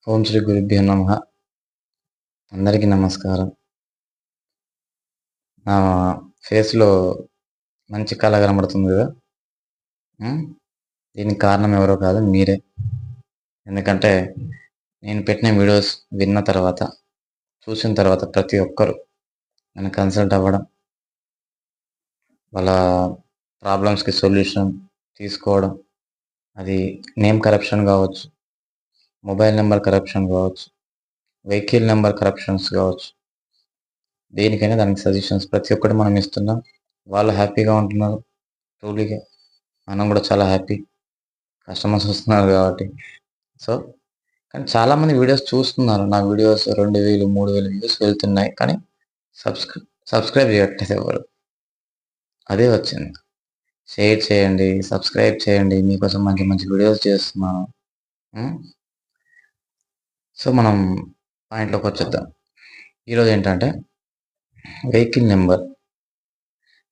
ఓం శ్రీ గురుభ్యో నమః. అందరికీ నమస్కారం. నా ఫేస్‌లో మంచి కళ కనబడుతుంది గదా! హ్మ్. దీనికి కారణం ఎవరో కాదు మీరే. ఎందుకంటే నేను పెట్టిన వీడియోస్ విన్న తర్వాత, చూసిన తర్వాత ప్రతి ఒక్కరు నన్ను కన్సల్ట్ అవ్వడం, వాళ్ళ ప్రాబ్లమ్స్‌కి సొల్యూషన్ తీసుకోవడం, అది నేమ్ కరప్షన్ గావచ్చు, మొబైల్ నంబర్ కరప్షన్ గావచ్చు, వెహికల్ నంబర్ కరప్షన్స్ గావచ్చు. దేనికైనా దానికి సజెషన్స్ ప్రతి ఒక్కటి మనం ఇస్తున్నాం. వాళ్ళు హ్యాపీగా ఉంటున్నారు. ట్రూలీగా మనం గూడా చాలా హ్యాపీ. కస్టమర్స్ వస్తున్నారు గాబట్టి. సో, కానీ చాలామంది వీడియోస్ చూస్తున్నారు. నా వీడియోస్ 2000, 3000 వ్యూస్ వెళ్తున్నాయి. కానీ సబ్స్క్రైబ్ జేయట్లేదు ఎవరు. అదే వచ్చింది. షేర్ చేయండి, సబ్స్క్రైబ్ చేయండి. మీకోసం మంచి మంచి వీడియోస్ చేస్తున్నాను. హ్మ్. సో, మనం పాయింట్‌లోకొచ్చేద్దాం. ఈరోజేంటంటే వెహికల్ నంబర్.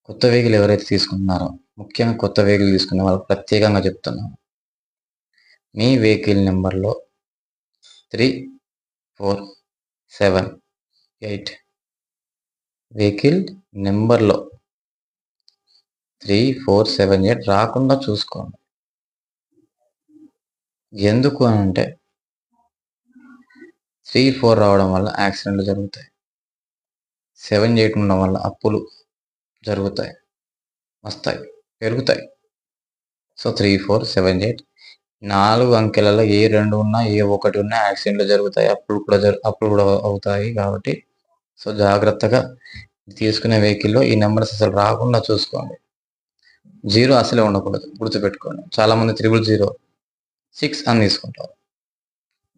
కొత్త వెహికల్ ఎవరైతే తీసుకుంటున్నారో, ముఖ్యంగా కొత్త వెహికల్ తీసుకునే వాళ్ళకి ప్రత్యేకంగా చెప్తున్నాను. మీ వెహికల్ నంబర్‌లో 3, 4, 7, 8 వెహికల్ నంబర్‌లో 3, 4, 7, 8 రాకుండా చూసుకోండి. ఎందుకు అనంటే 3, 4 రావడం వల్ల యాక్సిడెంట్‌లు జరుగుతాయి. 7, 8 ఉండడం వల్ల అప్పులు జరుగుతాయి. వస్తాయి. పెరుగుతాయి. సో, 3, 4, 7, 8 4 అంకెలలో ఏ 2 ఉన్నా, ఏ 1 ఉన్నా యాక్సిడెంట్‌లు జరుగుతాయి. అప్పులు కూడా అవుతాయి కాబట్టి సో, జాగ్రత్తగా తీసుకునే వెహికల్‌లో ఈ నంబర్స్ అసలు రాకుండా చూసుకోండి. 0 అసలే ఉండకూడదు. గుర్తుపెట్టుకోండి. చాలామంది 000, 6 అని తీసుకుంటారు.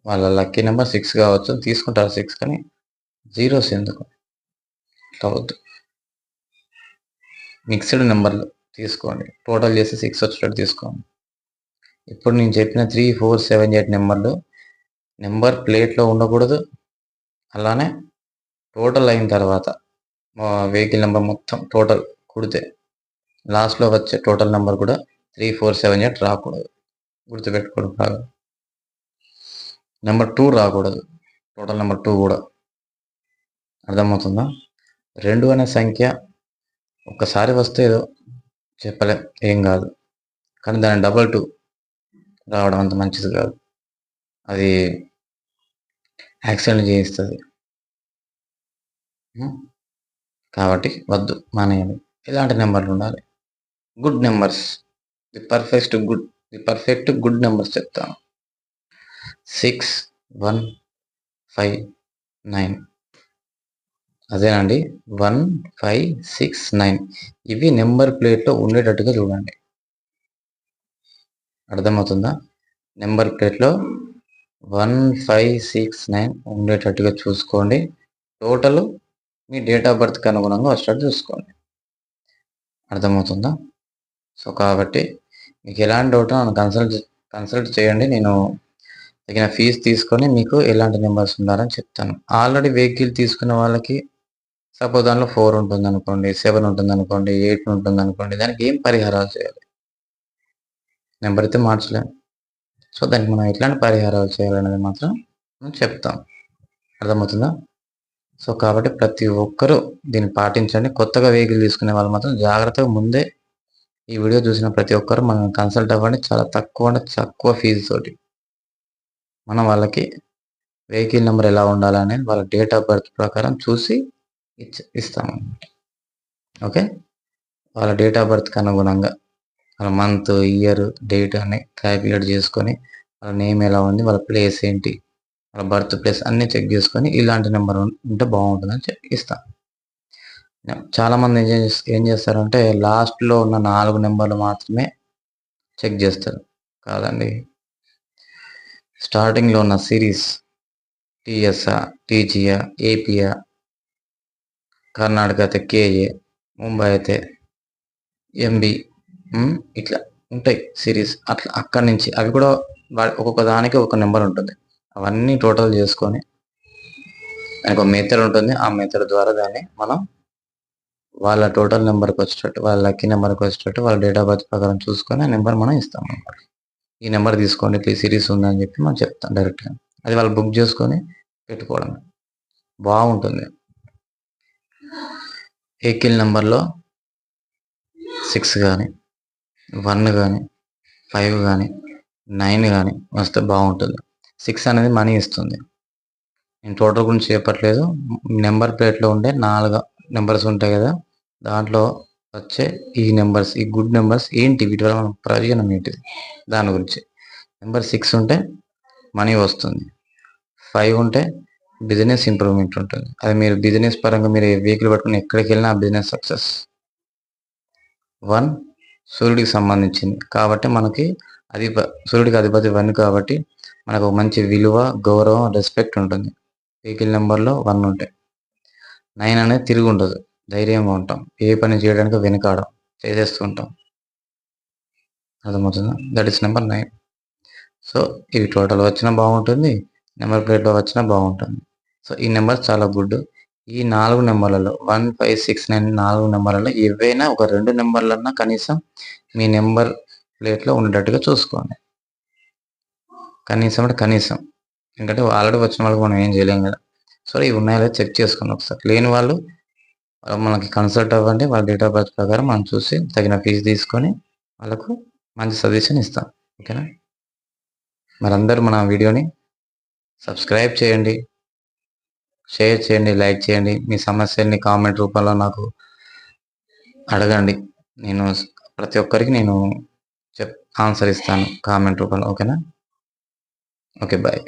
వాళ్ళ లక్కీ నంబర్ 6 కావచ్చు. తీసుకుంటారు 6 కానీ జీరోస్ ఎందుకు? అట్లా వద్దు. మిక్స్డ్ నంబర్‌లు తీసుకోండి. టోటల్ చేసి 6 వచ్చేటట్టు తీసుకోండి. ఇప్పుడు నేను చెప్పిన 3, 4, 7, 8 నంబర్‌లు నంబర్ ప్లేట్‌లో ఉండకూడదు. అలానే టోటల్ అయిన తర్వాత వెహికల్ నంబర్ మొత్తం టోటల్ కుడితే లాస్ట్‌లో వచ్చే టోటల్ నంబర్ కూడా 3, 4, 7, 8 రాకూడదు. గుర్తుపెట్టుకోండి బాగా. నంబర్ 2 రాకూడదు. టోటల్ నంబర్ 2 కూడా. అర్థమవుతుందా? 2 అనే సంఖ్య ఒక్కసారి వస్తే ఏదో చెప్పలేం. ఏం గాదు. కానీ దాని డబల్ 2 రావడం అంత మంచిది గాదు. అది యాక్సిడెంట్ చేయిస్తది. హ్మ్. కాబట్టి వద్దు. మానేయండి. ఎలాంటి నంబర్లుండాలి? Good numbers. The perfect good numbers చెప్తాను. 6, 1, 5, 9 అదేనండి. 1, 5, 6, 9 ఇవి నంబర్ ప్లేట్‌లో ఉండేటట్టుగా చూడండి. అర్థమవుతుందా? నంబర్ ప్లేట్‌లో 1, 5, 6, 9 ఉండేటట్టుగా చూసుకోండి. టోటలు మీ డేట్ ఆఫ్ బర్త్‌కి అనుగుణంగా వచ్చేటట్టు చూసుకోండి. అర్థమవుతుందా? సో, కాబట్టి మీకు ఎలాంటి డౌట్ నన్ను కన్సల్ట్ చేయండి. నేను తగిన ఫీజ్ తీసుకొని మీకు ఎలాంటి నంబర్స్ ఉండాలని చెప్తాను. ఆల్రెడీ వెహికల్ తీసుకున్న వాళ్ళకి సపోజ్ దాంట్లో 4 ఉంటుందనుకోండి, 7 ఉంటుందనుకోండి, 8 ఉంటుందనుకోండి. దానికి ఏం పరిహారాలు చేయాలి? నంబర్ అయితే మార్చలేం. సో, దానికి మనం ఎట్లాంటి పరిహారాలు చేయాలనేది మాత్రం మనం చెప్తాం. అర్థమవుతుందా? సో, కాబట్టి ప్రతి ఒక్కరూ దీన్ని పాటించండి. కొత్తగా వెహికల్ తీసుకునే వాళ్ళు మాత్రం జాగ్రత్తగా ముందే ఈ వీడియో చూసిన ప్రతి ఒక్కరు మనల్ని కన్సల్ట్ అవ్వండి. చాలా తక్కువ అంటే తక్కువ ఫీజుతోటి. మనం వాళ్ళకి వెహికల్ నంబర్ ఎలా ఉండాలనేది వాళ్ళ డేట్ ఆఫ్ బర్త్ ప్రకారం చూసి ఇస్తాము. ఓకే. వాళ్ళ డేట్ ఆఫ్ బర్త్‌కి అనుగుణంగా వాళ్ళ మంత్, ఇయర్, డేట్ అన్ని క్యాలిక్యులేట్ చేసుకొని వాళ్ళ నేమ్ ఎలా ఉంది, వాళ్ళ ప్లేస్ ఏంటి, వాళ్ళ బర్త్ ప్లేస్ అన్నీ చెక్ చేసుకొని ఇలాంటి నంబర్ ఉంటే బాగుంటుందని చెప్పి ఇస్తాం. చాలామంది ఏం చేస్తారంటే లాస్ట్‌లో ఉన్న 4 నంబర్లు మాత్రమే చెక్ చేస్తారు. కాదండి. స్టార్టింగ్‌లో ఉన్న సిరీస్ టీఎస్ఆ, టీజీఆ, ఏపీఆ, కర్ణాటక అయితే కేఏ, ముంబై అయితే ఎంబీ ఇట్లా ఉంటాయి సిరీస్. అట్లా అక్కడి నుంచి అవి కూడా ఒక్కొక్క దానికి ఒక నెంబర్ ఉంటుంది. అవన్నీ టోటల్ చేసుకొని దానికి ఒక మెథడ్ ఉంటుంది. ఆ మెథడ్ ద్వారా దాన్ని మనం వాళ్ళ టోటల్ నెంబర్‌కి వచ్చేటట్టు, వాళ్ళ లక్కీ నెంబర్‌కి వచ్చేటట్టు, వాళ్ళ డేట్ ఆఫ్ బర్త్ ప్రకారం చూసుకొని ఆ నెంబర్ మనం ఇస్తామన్నమాట. ఈ నెంబర్ తీసుకోండి ఇట్లా ఈ సిరీస్ ఉందని చెప్పి మనం చెప్తాం డైరెక్ట్‌గా. అది వాళ్ళు బుక్ చేసుకొని పెట్టుకోవడం బాగుంటుంది. వెహికల్ నెంబర్లో 6 కానీ 1 కానీ 5 కానీ 9 కానీ వస్తే బాగుంటుంది. 6 అనేది మనీ ఇస్తుంది. నేను టోటల్ గురించి చెప్పట్లేదు. నెంబర్ ప్లేట్లో ఉండే 4 నెంబర్స్ ఉంటాయి కదా, దాంట్లో వచ్చే ఈ నెంబర్స్, ఈ గుడ్ నెంబర్స్ ఏంటి, వీటి వల్ల మన ప్రయోజనం ఏంటిది, దాని గురించి. నెంబర్ 6 ఉంటే మనీ వస్తుంది. 5 ఉంటే బిజినెస్ ఇంప్రూవ్మెంట్ ఉంటుంది. అది మీరు బిజినెస్ పరంగా మీరు వెహికల్ పట్టుకుని ఎక్కడికి వెళ్ళినా ఆ బిజినెస్ సక్సెస్. 1 సూర్యుడికి సంబంధించింది కాబట్టి మనకి సూర్యుడికి అధిపతి 1 కాబట్టి మనకు మంచి విలువ, గౌరవం, రెస్పెక్ట్ ఉంటుంది వెహికల్ నెంబర్లో 1 ఉంటే. 9 అనేది తిరిగి ఉండదు, ధైర్యంగా ఉంటాం, ఏ పని చేయడానికి వెనుకాడం, చేసేస్తూ ఉంటాం. అర్థమవుతుందా? That is number 9. సో ఇవి టోటల్ వచ్చినా బాగుంటుంది, నెంబర్ ప్లేట్లో వచ్చినా బాగుంటుంది. సో ఈ నెంబర్ చాలా గుడ్. ఈ 4 నెంబర్లలో 1, 5, 6, 9 4 నెంబర్లలో ఏవైనా ఒక 2 నెంబర్లన్నా కనీసం మీ నెంబర్ ప్లేట్లో ఉండేటట్టుగా చూసుకోండి. కనీసం అంటే కనీసం, ఎందుకంటే ఆల్రెడీ వచ్చిన వాళ్ళకి మనం ఏం చేయలేం కదా. సో ఇవి ఉన్నాయో చెక్ చేసుకోండి ఒకసారి. లేని వాళ్ళు మనకి కన్సల్ట్ అవ్వండి. వాళ్ళ డేట్ ఆఫ్ బర్త్ ప్రకారం మనం చూసి తగిన ఫీజు తీసుకొని వాళ్ళకు మంచి సజెషన్ ఇస్తాం. ఓకేనా? మరి అందరూ మన వీడియోని సబ్స్క్రైబ్ చేయండి, షేర్ చేయండి, లైక్ చేయండి. మీ సమస్యల్ని కామెంట్ రూపంలో నాకు అడగండి. నేను ప్రతి ఒక్కరికి ఆన్సర్ ఇస్తాను కామెంట్ రూపంలో. ఓకేనా? Okay, bye.